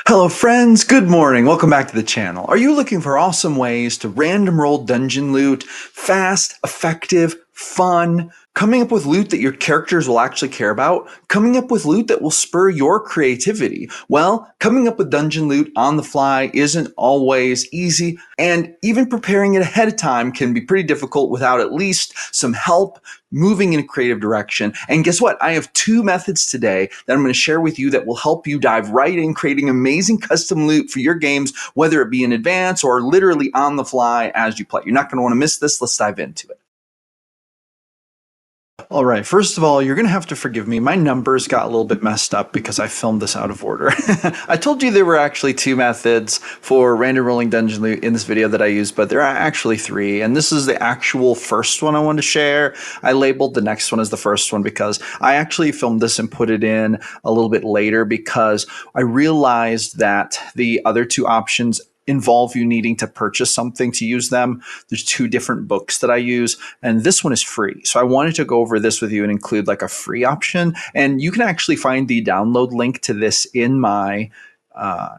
Hello friends, good morning, welcome back to the channel. Are you looking for awesome ways to random roll dungeon loot, fast, effective, fun, coming up with loot that your characters will actually care about, coming up with loot that will spur your creativity? Well, coming up with dungeon loot on the fly isn't always easy, and even preparing it ahead of time can be pretty difficult without at least some help moving in a creative direction. And guess what? I have two methods today that I'm going to share with you that will help you dive right in creating amazing custom loot for your games, whether it be in advance or literally on the fly as you play. You're not going to want to miss this. Let's dive into it. All right, first of all, you're going to have to forgive me. My numbers got a little bit messed up because I filmed this out of order. I told you there were actually two methods for random rolling dungeon loot in this video that I used, but there are actually three, and this is the actual first one I want to share. I labeled the next one as the first one because I actually filmed this and put it in a little bit later because I realized that the other two options involve you needing to purchase something to use them. There's two different books that I use, and this one is free. So I wanted to go over this with you and include like a free option. And you can actually find the download link to this in my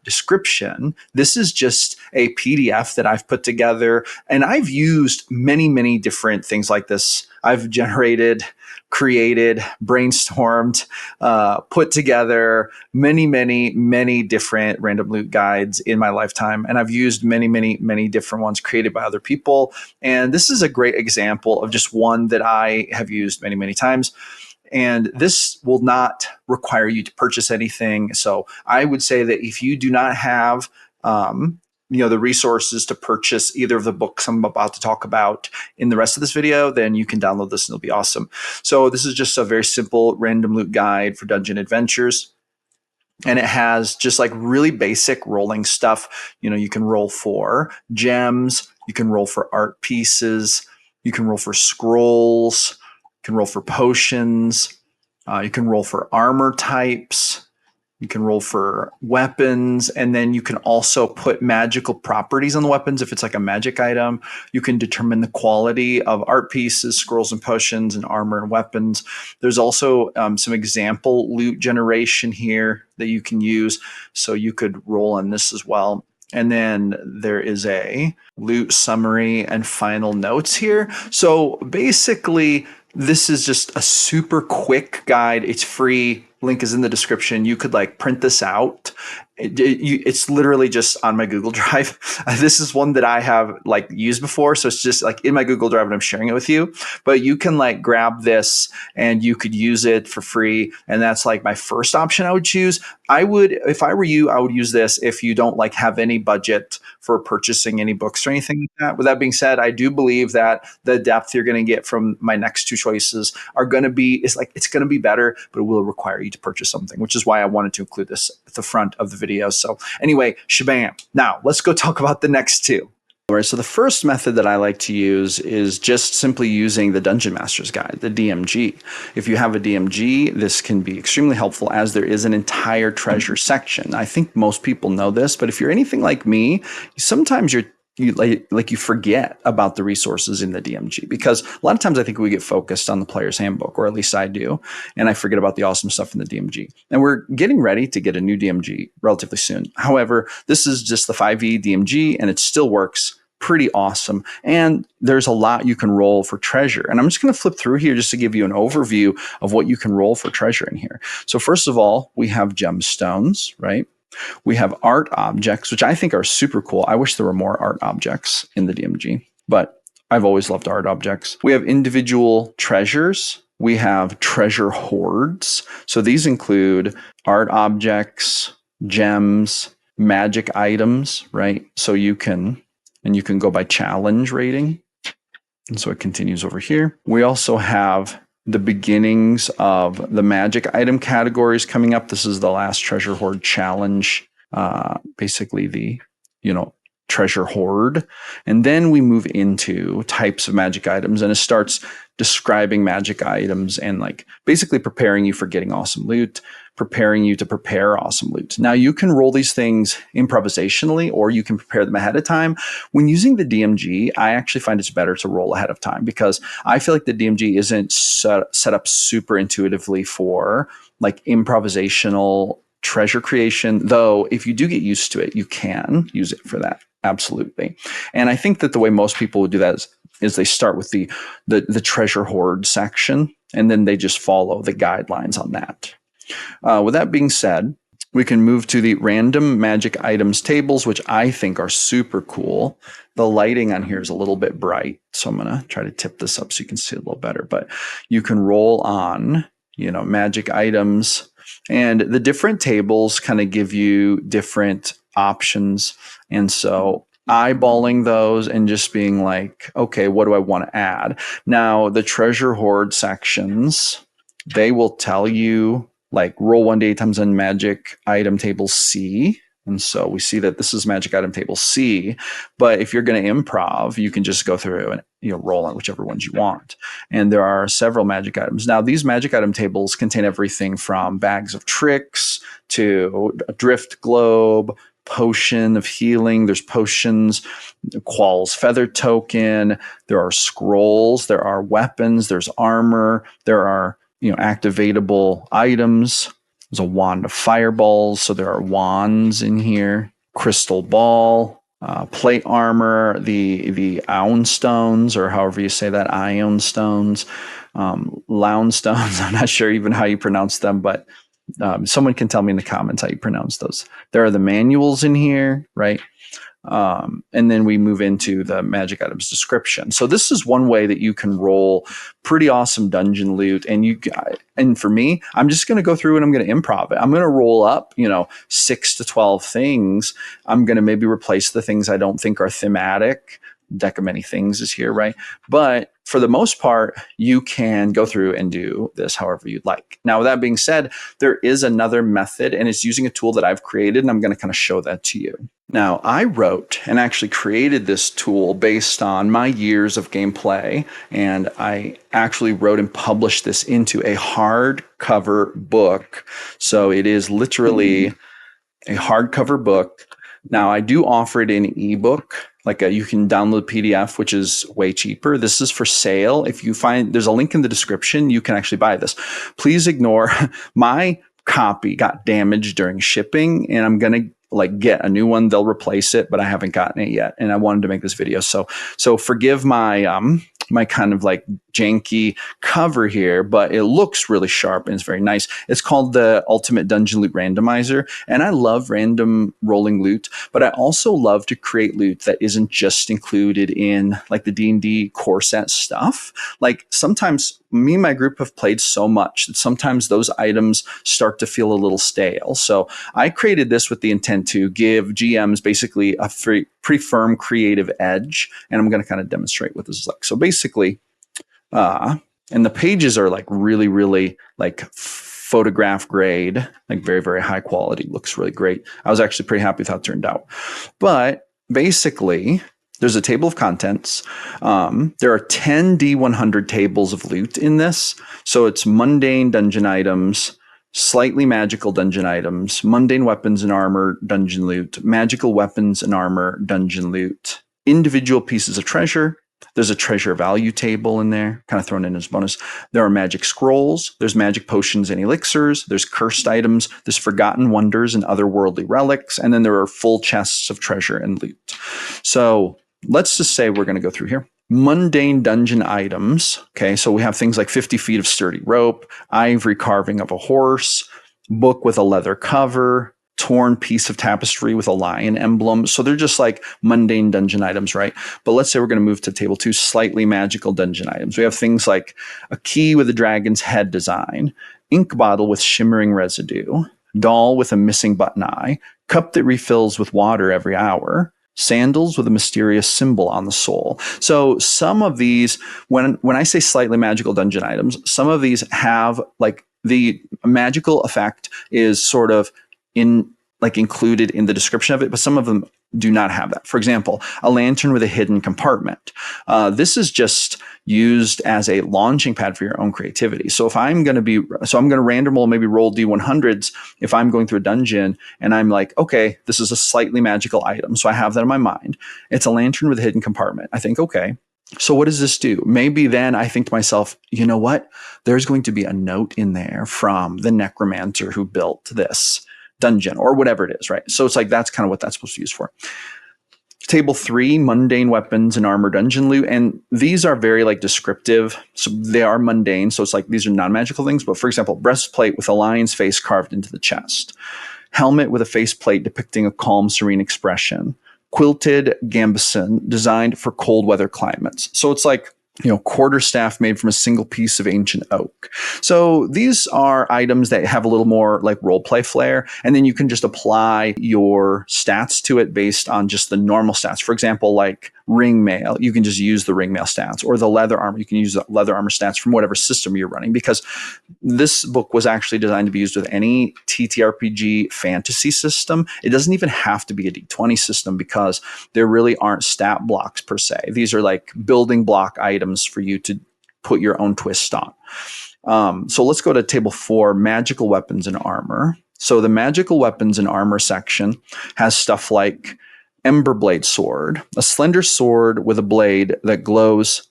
description. This is just a PDF that I've put together, and I've used many different things like this. I've generated, created, brainstormed, put together many different random loot guides in my lifetime. And I've used many different ones created by other people. And this is a great example of just one that I have used many times. And this will not require you to purchase anything. So I would say that if you do not have the resources to purchase either of the books I'm about to talk about in the rest of this video, then you can download this and it'll be awesome. So this is just a very simple random loot guide for dungeon adventures. And it has just like really basic rolling stuff. You can roll for gems, you can roll for art pieces, you can roll for scrolls, you can roll for potions, you can roll for armor types, you can roll for weapons, and then you can also put magical properties on the weapons if it's like a magic item. You can determine the quality of art pieces, scrolls and potions, and armor and weapons. There's also some example loot generation here that you can use. So you could roll on this as well. And then there is a loot summary and final notes here. So basically, this is just a super quick guide. It's free. Link is in the description. You could like print this out. It's literally just on my Google Drive. This is one that I have like used before. So it's just like in my Google Drive and I'm sharing it with you. But you can like grab this and you could use it for free. And that's like my first option I would choose. If I were you, I would use this if you don't like have any budget for purchasing any books or anything like that. With that being said, I do believe that the depth you're going to get from my next two choices are going to be, it's going to be better, but it will require you to purchase something, which is why I wanted to include this at the front of the video. So anyway, shabam. Now let's go talk about the next two. All right, so the first method that I like to use is just simply using the Dungeon Master's Guide, the DMG. If you have a DMG, this can be extremely helpful as there is an entire treasure section. I think most people know this, but if you're anything like me, sometimes you forget about the resources in the DMG, because a lot of times I think we get focused on the player's handbook, or at least I do, and I forget about the awesome stuff in the DMG. And we're getting ready to get a new DMG relatively soon. However, this is just the 5e DMG, and it still works pretty awesome. And there's a lot you can roll for treasure. And I'm just going to flip through here just to give you an overview of what you can roll for treasure in here. So first of all, we have gemstones, right? We have art objects, which I think are super cool. I wish there were more art objects in the DMG, but I've always loved art objects. We have individual treasures. We have treasure hoards. So these include art objects, gems, magic items, right? So you can go by challenge rating. And so it continues over here. We also have the beginnings of the magic item categories coming up. This is the last treasure hoard challenge, basically the, treasure hoard. And then we move into types of magic items, and it starts describing magic items and like basically preparing you for getting awesome loot, preparing you to prepare awesome loot. Now you can roll these things improvisationally, or you can prepare them ahead of time. When using the DMG, I actually find it's better to roll ahead of time, because I feel like the DMG isn't set up super intuitively for like improvisational treasure creation, though if you do get used to it, you can use it for that. Absolutely. And I think that the way most people would do that is they start with the treasure hoard section, and then they just follow the guidelines on that. With that being said, we can move to the random magic items tables, which I think are super cool. The lighting on here is a little bit bright, so I'm going to try to tip this up so you can see it a little better. But you can roll on, magic items, and the different tables kind of give you different options. And so eyeballing those and just being like, okay, what do I want to add? Now, the treasure hoard sections, they will tell you like roll 1d8 times on magic item table C. And so we see that this is magic item table C. But if you're going to improv, you can just go through and roll on whichever ones you want. And there are several magic items. Now, these magic item tables contain everything from bags of tricks to a drift globe, potion of healing. There's potions, Qual's feather token. There are scrolls. There are weapons. There's armor. There are activatable items. There's a wand of fireballs, so there are wands in here. Crystal ball, plate armor, the Aon stones, or however you say that, Ion stones, Loun stones. I'm not sure even how you pronounce them, but someone can tell me in the comments how you pronounce those. There are the manuals in here, right? And then we move into the magic items description. So this is one way that you can roll pretty awesome dungeon loot. And for me, I'm just going to go through and I'm going to improv it. I'm going to roll up, 6 to 12 things. I'm going to maybe replace the things I don't think are thematic. Deck of many things is here, right? But for the most part, you can go through and do this however you'd like. Now, with that being said, there is another method, and it's using a tool that I've created, and I'm going to kind of show that to you. Now, I wrote and actually created this tool based on my years of gameplay, and I actually wrote and published this into a hardcover book. So it is literally a hardcover book. Now, I do offer it in ebook. You can download PDF, which is way cheaper. This is for sale. If you find there's a link in the description, you can actually buy this. Please ignore my copy got damaged during shipping, and I'm going to get a new one. They'll replace it, but I haven't gotten it yet. And I wanted to make this video. So forgive my my kind of janky cover here, but it looks really sharp and it's very nice. It's called the Ultimate Dungeon Loot Randomizer. And I love random rolling loot, but I also love to create loot that isn't just included in the D&D core set stuff. Sometimes me and my group have played so much that sometimes those items start to feel a little stale. So I created this with the intent to give GMs basically a pretty firm creative edge. And I'm going to kind of demonstrate what this is like. So basically, and the pages are really, really photograph grade, very, very high quality. Looks really great. I was actually pretty happy with how it turned out. But basically, there's a table of contents. There are 10 D100 tables of loot in this. So it's mundane dungeon items, slightly magical dungeon items, mundane weapons and armor dungeon loot, magical weapons and armor dungeon loot, individual pieces of treasure. There's a treasure value table in there, kind of thrown in as bonus. There are magic scrolls. There's magic potions and elixirs. There's cursed items. There's forgotten wonders and otherworldly relics. And then there are full chests of treasure and loot. So let's just say we're going to go through here. Mundane dungeon items. Okay, so we have things like 50 feet of sturdy rope, ivory carving of a horse, book with a leather cover, torn piece of tapestry with a lion emblem. So they're just mundane dungeon items, right? But let's say we're going to move to table 2, slightly magical dungeon items. We have things like a key with a dragon's head design, ink bottle with shimmering residue, doll with a missing button eye, cup that refills with water every hour, sandals with a mysterious symbol on the sole. So some of these, when I say slightly magical dungeon items, some of these have the magical effect is sort of included in the description of it, but some of them do not have that. For example, a lantern with a hidden compartment. This is just used as a launching pad for your own creativity. So if I'm going to random roll, maybe roll D100s if I'm going through a dungeon and I'm okay, this is a slightly magical item. So I have that in my mind. It's a lantern with a hidden compartment. I think, okay, so what does this do? Maybe then I think to myself, you know what? There's going to be a note in there from the necromancer who built this. dungeon or whatever it is, right? So it's like that's kind of what that's supposed to be used for. Table 3, mundane weapons and armor dungeon loot. And these are very like descriptive. So they are mundane. So it's like these are non-magical things. But for example, breastplate with a lion's face carved into the chest. Helmet with a faceplate depicting a calm, serene expression. Quilted gambeson designed for cold weather climates. So it's like, quarterstaff made from a single piece of ancient oak. So these are items that have a little more like role play flair, and then you can just apply your stats to it based on just the normal stats. For example, like ring mail, you can just use the ring mail stats, or the leather armor, you can use the leather armor stats from whatever system you're running, because this book was actually designed to be used with any TTRPG fantasy system. It doesn't even have to be a D20 system because there really aren't stat blocks per se. These are like building block items for you to put your own twist on. So let's go to table 4, magical weapons and armor. So the magical weapons and armor section has stuff like Emberblade sword, a slender sword with a blade that glows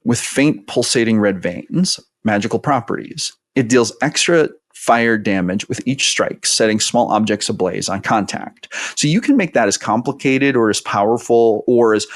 with faint pulsating red veins. Magical properties. It deals extra fire damage with each strike, setting small objects ablaze on contact. So you can make that as complicated or as powerful or as,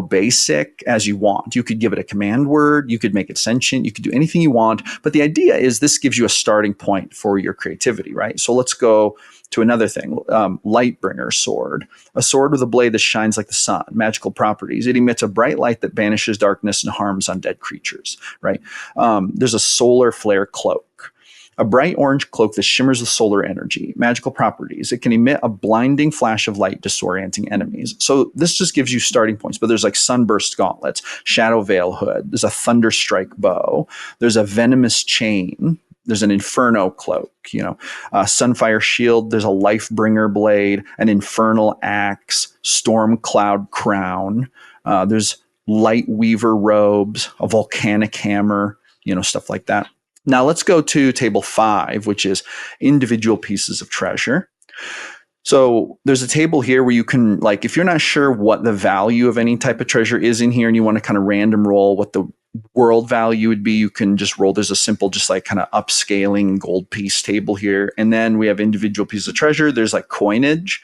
basic as you want. You could give it a command word, you could make it sentient, you could do anything you want. But the idea is this gives you a starting point for your creativity, right? So let's go to another thing. Lightbringer sword, a sword with a blade that shines like the sun. Magical properties. It emits a bright light that banishes darkness and harms undead creatures, right? There's a solar flare cloak. A bright orange cloak that shimmers with solar energy. Magical properties. It can emit a blinding flash of light, disorienting enemies. So this just gives you starting points, but there's like sunburst gauntlets, shadow veil hood. There's a thunderstrike bow. There's a venomous chain. There's an inferno cloak, sunfire shield. There's a lifebringer blade, an infernal axe, storm cloud crown. There's light weaver robes, a volcanic hammer, stuff like that. Now let's go to table 5, which is individual pieces of treasure. So there's a table here where you can, like, if you're not sure what the value of any type of treasure is in here and you want to kind of random roll what the world value would be, you can just roll. There's a simple, just like kind of upscaling gold piece table here. And then we have individual pieces of treasure. There's like coinage.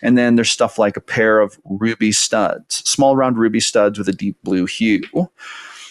And then there's stuff like a pair of ruby studs, small round ruby studs with a deep blue hue.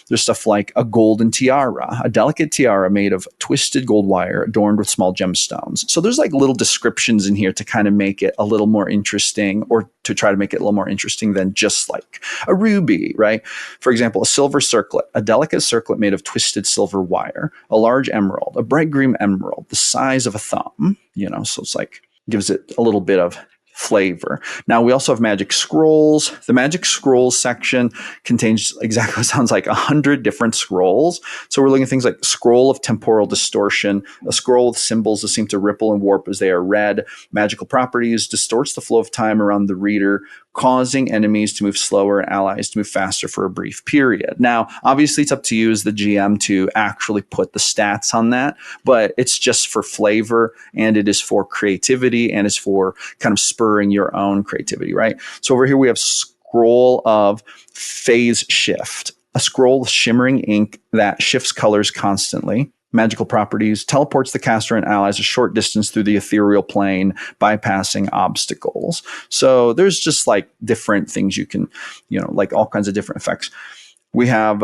There's stuff like a golden tiara, a delicate tiara made of twisted gold wire adorned with small gemstones. So there's like little descriptions in here to kind of make it a little more interesting, or to try to make it a little more interesting than just like a ruby, right? For example, a silver circlet, a delicate circlet made of twisted silver wire, a large emerald, a bright green emerald, the size of a thumb, so it's like gives it a little bit of flavor. Now we also have magic scrolls. The magic scrolls section contains exactly what sounds like 100 different scrolls. So we're looking at things like scroll of temporal distortion, a scroll with symbols that seem to ripple and warp as they are read. Magical properties distorts the flow of time around the reader, causing enemies to move slower and allies to move faster for a brief period. Now, obviously, it's up to you as the GM to actually put the stats on that, but it's just for flavor, and it is for creativity, and it's for kind of spurring your own creativity, right? So over here we have scroll of phase shift, a scroll with shimmering ink that shifts colors constantly. Magical properties, teleports the caster and allies a short distance through the ethereal plane, bypassing obstacles. So there's just like different things you can, like all kinds of different effects. We have,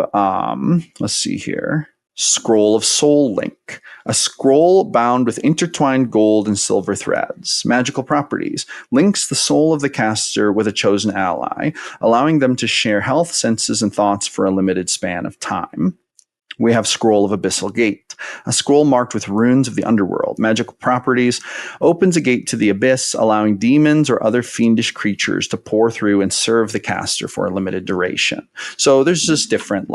let's see here, Scroll of Soul Link, a scroll bound with intertwined gold and silver threads. Magical properties, links the soul of the caster with a chosen ally, allowing them to share health, senses, and thoughts for a limited span of time. We have Scroll of Abyssal Gate, a scroll marked with runes of the underworld. Magical properties, opens a gate to the abyss, allowing demons or other fiendish creatures to pour through and serve the caster for a limited duration. So there's just different,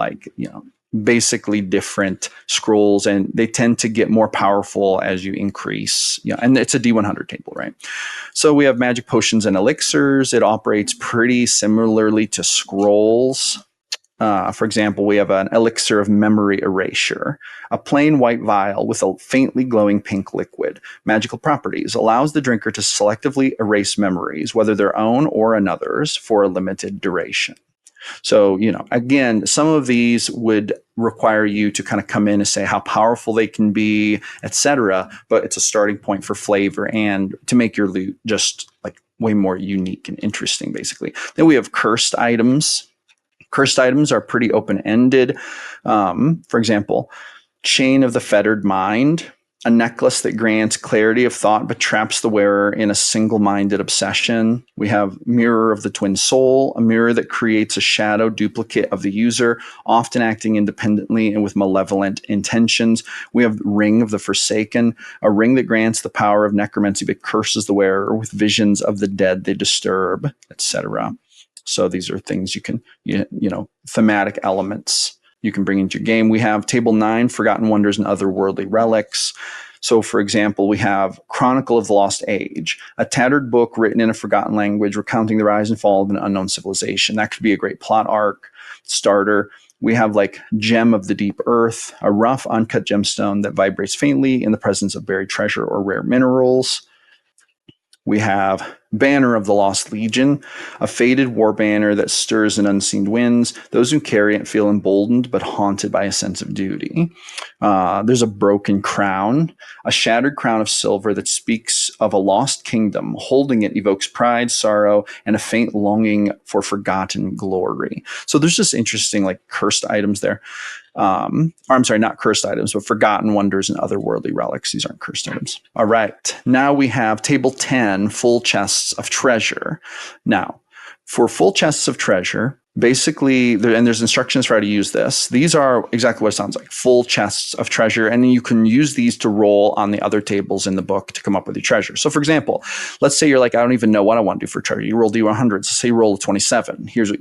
basically different scrolls, and they tend to get more powerful as you increase, and it's a D100 table, right? So we have magic potions and elixirs. It operates pretty similarly to scrolls. For example, we have an elixir of memory erasure, a plain white vial with a faintly glowing pink liquid. Magical properties, allows the drinker to selectively erase memories, whether their own or another's, for a limited duration. So, again, some of these would require you to kind of come in and say how powerful they can be, etc. But it's a starting point for flavor and to make your loot just like way more unique and interesting, basically. Then we have cursed items. Cursed items are pretty open-ended. For example, Chain of the Fettered Mind, a necklace that grants clarity of thought but traps the wearer in a single-minded obsession. We have Mirror of the Twin Soul, a mirror that creates a shadow duplicate of the user, often acting independently and with malevolent intentions. We have Ring of the Forsaken, a ring that grants the power of necromancy but curses the wearer with visions of the dead they disturb, etc. So these are things you can, thematic elements you can bring into your game. We have Table 9, Forgotten Wonders and Otherworldly Relics. So, for example, we have Chronicle of the Lost Age, a tattered book written in a forgotten language recounting the rise and fall of an unknown civilization. That could be a great plot arc starter. We have like Gem of the Deep Earth, a rough, uncut gemstone that vibrates faintly in the presence of buried treasure or rare minerals. We have Banner of the Lost Legion, a faded war banner that stirs in unseen winds. Those who carry it feel emboldened but haunted by a sense of duty. There's a Broken Crown, a shattered crown of silver that speaks of a lost kingdom. Holding it evokes pride, sorrow, and a faint longing for forgotten glory. So there's just interesting like cursed items there. Or I'm sorry, not cursed items, but forgotten wonders and otherworldly relics. These aren't cursed items. All right. Now we have Table 10, Full Chests of Treasure. Now, for full chests of treasure, basically, and there's instructions for how to use this. These are exactly what it sounds like, full chests of treasure. And then you can use these to roll on the other tables in the book to come up with your treasure. So for example, let's say you're like, I don't even know what I want to do for treasure. You roll D100s. So say you roll a 27. Here's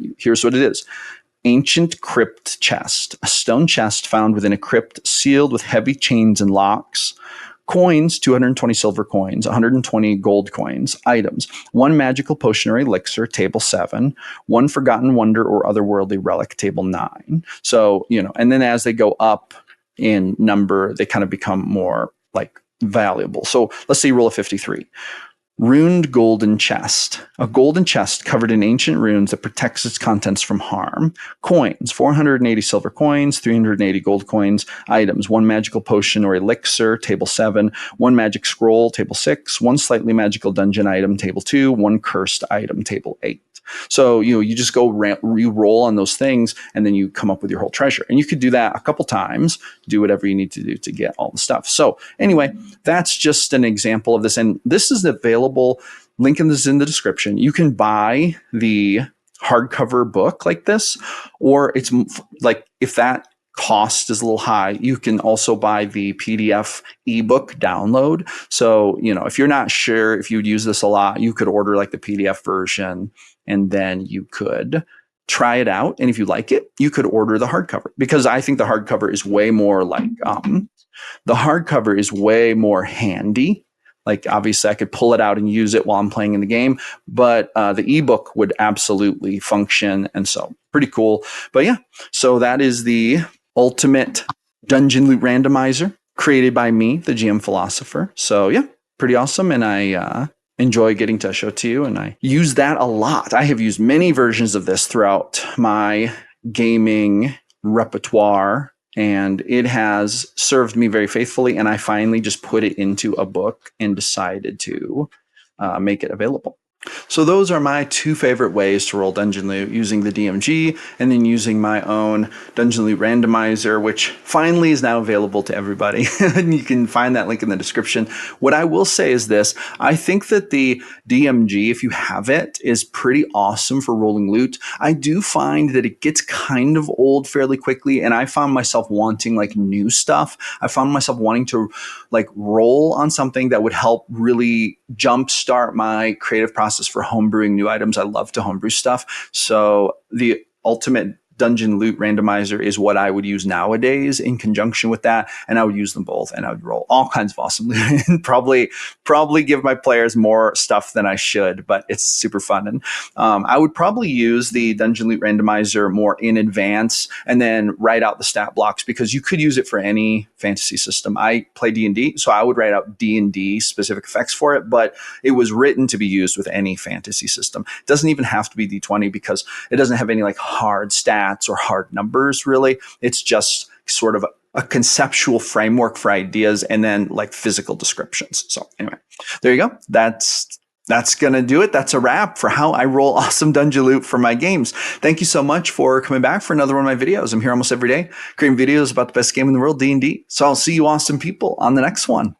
what it is. Ancient Crypt Chest, a stone chest found within a crypt sealed with heavy chains and locks. Coins, 220 silver coins, 120 gold coins. Items, 1 magical potion or elixir, table 7, 1 forgotten wonder or otherworldly relic, table 9. So, and then as they go up in number, they kind of become more like valuable. So let's say you roll a 53. Runed Golden Chest, a golden chest covered in ancient runes that protects its contents from harm. Coins, 480 silver coins, 380 gold coins. Items, 1 magical potion or elixir, table 7, 1 magic scroll, table 6, 1 slightly magical dungeon item, table 2, 1 cursed item, table 8. So, you just go re-roll on those things and then you come up with your whole treasure. And you could do that a couple times, do whatever you need to do to get all the stuff. So anyway, that's just an example of this. And this is available. Link is in the description. You can buy the hardcover book like this, or it's like if that cost is a little high, you can also buy the PDF ebook download. So, if you're not sure if you'd use this a lot, you could order like the PDF version and then you could try it out. And if you like it, you could order the hardcover, because I think the hardcover is way more like, the hardcover is way more handy. Like obviously I could pull it out and use it while I'm playing in the game, but the ebook would absolutely function. And so pretty cool. But yeah, so that is the ultimate dungeon loot randomizer created by me, the GM philosopher. So yeah, pretty awesome. And I enjoy getting to show it to you. And I use that a lot. I have used many versions of this throughout my gaming repertoire, and it has served me very faithfully. And I finally just put it into a book and decided to make it available. So those are my 2 favorite ways to roll Dungeon Loot, using the DMG and then using my own Dungeon Loot randomizer, which finally is now available to everybody. And you can find that link in the description. What I will say is this: I think that the DMG, if you have it, is pretty awesome for rolling loot. I do find that it gets kind of old fairly quickly, and I found myself wanting like new stuff. I found myself wanting to like roll on something that would help really jumpstart my creative process for homebrewing new items. I love to homebrew stuff. So the ultimate dungeon loot randomizer is what I would use nowadays in conjunction with that, and I would use them both, and I would roll all kinds of awesome loot and probably give my players more stuff than I should, but it's super fun. And I would probably use the dungeon loot randomizer more in advance and then write out the stat blocks, because you could use it for any fantasy system. I play D&D, so I would write out D&D specific effects for it, but it was written to be used with any fantasy system. It doesn't even have to be D20 because it doesn't have any like hard stats or hard numbers really. It's just sort of a conceptual framework for ideas and then like physical descriptions. So anyway, there you go. That's going to do it. That's a wrap for how I roll awesome dungeon loot for my games. Thank you so much for coming back for another one of my videos. I'm here almost every day creating videos about the best game in the world, D&D. So I'll see you awesome people on the next one.